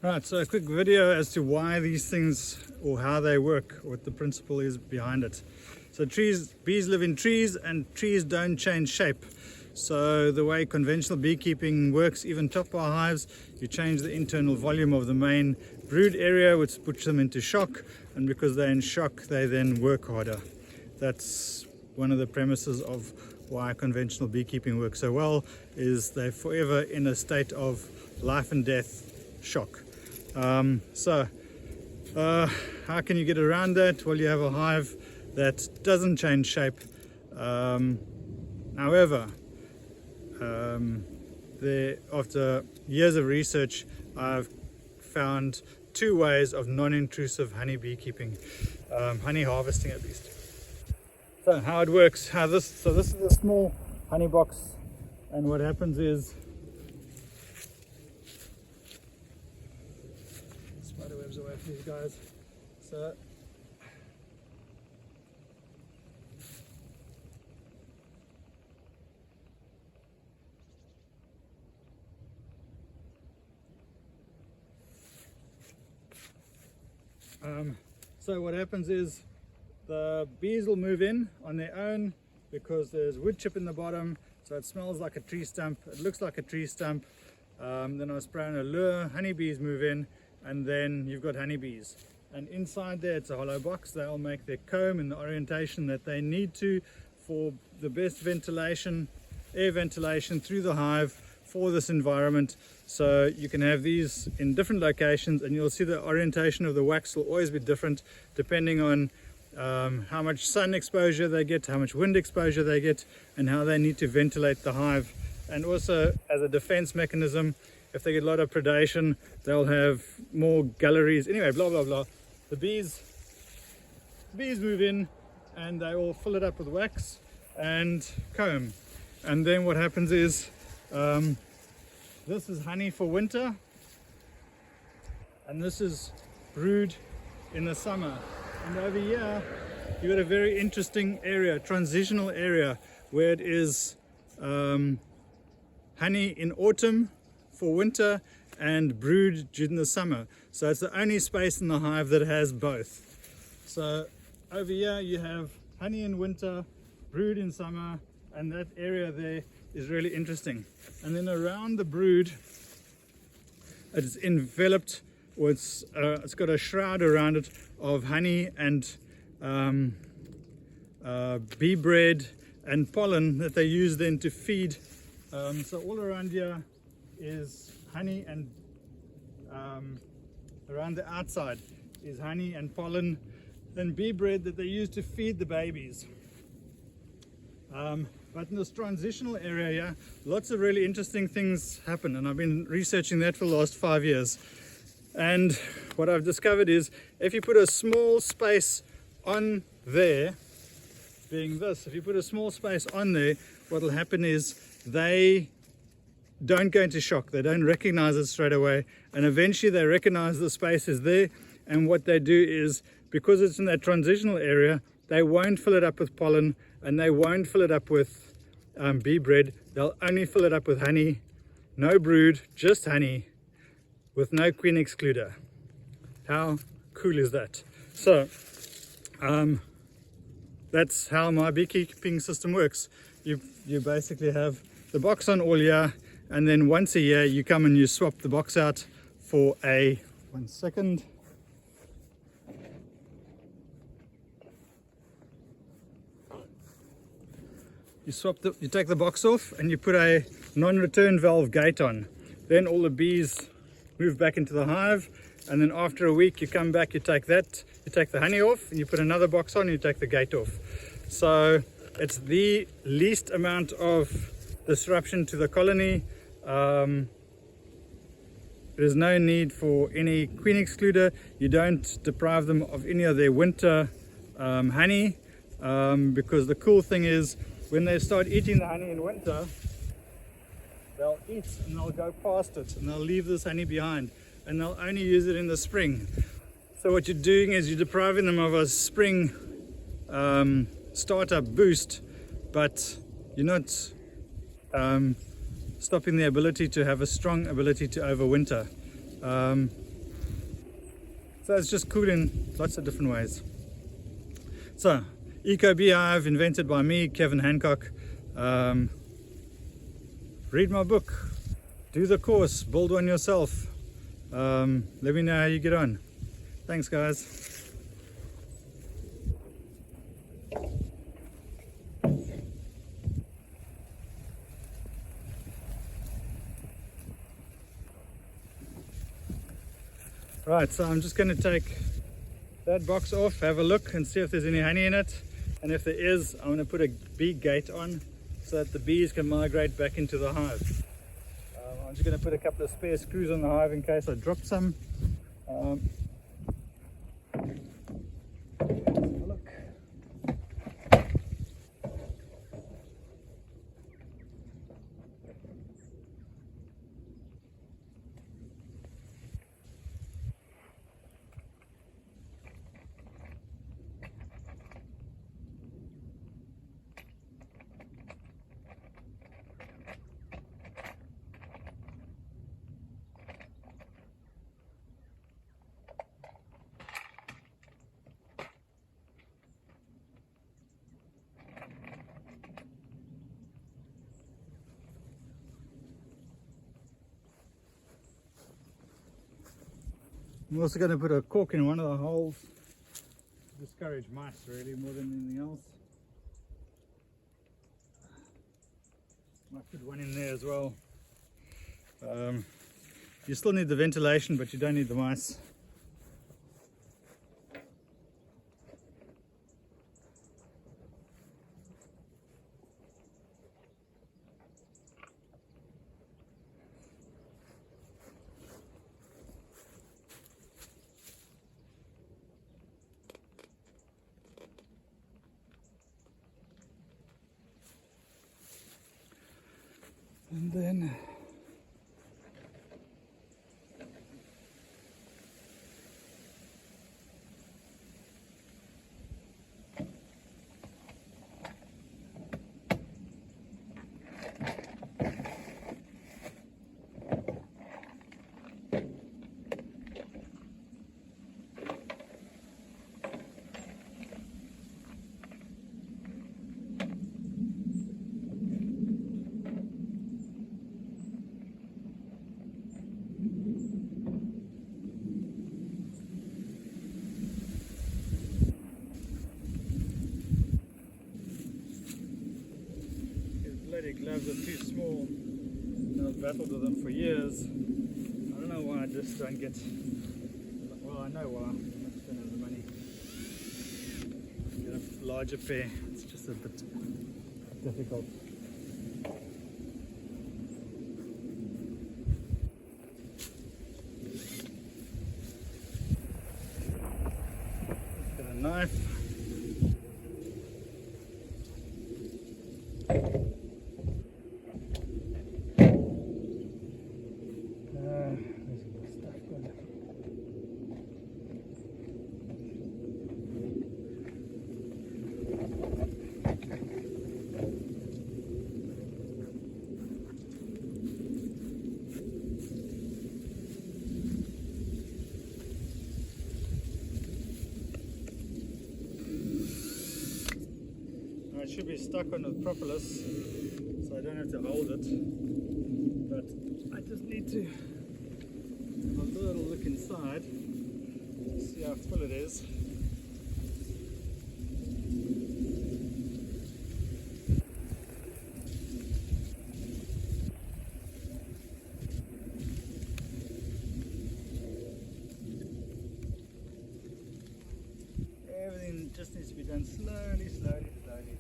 Right, so a quick video as to why these things or how they work, what the principle is behind it. So bees live in trees, and trees don't change shape. So the way conventional beekeeping works, even top bar hives, you change the internal volume of the main brood area, which puts them into shock, and because they're in shock they then work harder. That's one of the premises of why conventional beekeeping works so well, is they're forever in a state of life and death shock. How can you get around that? Well, you have a hive that doesn't change shape. However, after years of research, I've found two ways of non-intrusive honey beekeeping, honey harvesting at least. So how it works, this is a small honey box, and what happens is spider webs away from these guys. So what happens is the bees will move in on their own because there's wood chip in the bottom, so it smells like a tree stump, it looks like a tree stump. Then I spray on a lure, honeybees move in, and then you've got honeybees. And inside there, it's a hollow box. They'll make their comb in the orientation that they need to for the best ventilation, air ventilation through the hive for this environment. So you can have these in different locations, and you'll see the orientation of the wax will always be different depending on how much sun exposure they get, how much wind exposure they get, and how they need to ventilate the hive. And also, as a defense mechanism, if they get a lot of predation, they'll have more galleries. Anyway, blah blah blah. The bees move in and they all fill it up with wax and comb. And then what happens is, this is honey for winter, and this is brood in the summer. And over here you've got a very interesting area, transitional area, where it is honey in autumn for winter and brood during the summer. So it's the only space in the hive that has both. So over here you have honey in winter, brood in summer, and that area there is really interesting. And then around the brood, it's enveloped, or it's got a shroud around it of honey and bee bread and pollen that they use then to feed. So all around here is honey, and around the outside is honey and pollen and bee bread that they use to feed the babies. But in this transitional area here, lots of really interesting things happen, and I've been researching that for the last 5 years. And what I've discovered is, if you put a small space on there, being this, if you put a small space on there, what will happen is they don't go into shock. They don't recognize it straight away, and eventually they recognize the space is there, and what they do is, because it's in that transitional area, they won't fill it up with pollen, and they won't fill it up with bee bread. They'll only fill it up with honey, no brood, just honey, with no queen excluder. How cool is that? So that's how my beekeeping system works. You basically have the box on all year, and then once a year you come and you swap the box out for a 1 second. You take the box off and you put a non-return valve gate on. Then all the bees move back into the hive, and then after a week you come back, you take the honey off, and you put another box on and you take the gate off. So it's the least amount of disruption to the colony. There's no need for any queen excluder. You don't deprive them of any of their winter honey, because the cool thing is, when they start eating the honey in winter, they'll eat and they'll go past it, and they'll leave this honey behind, and they'll only use it in the spring. So what you're doing is you're depriving them of a spring startup boost, but you're not stopping their ability to have a strong ability to overwinter. So it's just cool in lots of different ways. So, Eco Beehive, invented by me, Kevin Hancock. Read my book, do the course, build one yourself. Let me know how you get on. Thanks, guys. Right, so I'm just going to take that box off, have a look and see if there's any honey in it. And if there is, I'm going to put a bee gate on so that the bees can migrate back into the hive. I'm just going to put a couple of spare screws on the hive in case I drop some. Look. I'm also going to put a cork in one of the holes to discourage mice, really, more than anything else. Might put one in there as well. You still need the ventilation, but you don't need the mice. And then bloody gloves are too small. I've battled with them for years. I don't know why I just don't get, well, I know why. I just don't have the money. Get a larger pair. It's just a bit difficult. Let's get a knife. It should be stuck on with propolis, so I don't have to hold it, but I just need to have a little look inside to see how full it is. Everything just needs to be done slowly, slowly, slowly.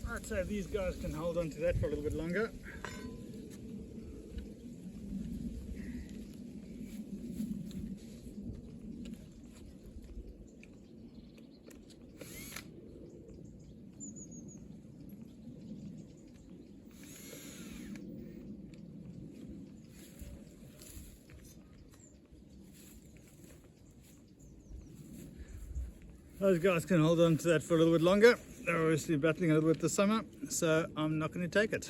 Right, so these guys can hold on to that for a little bit longer. Those guys can hold on to that for a little bit longer. They're obviously battling a little bit this summer, so I'm not going to take it.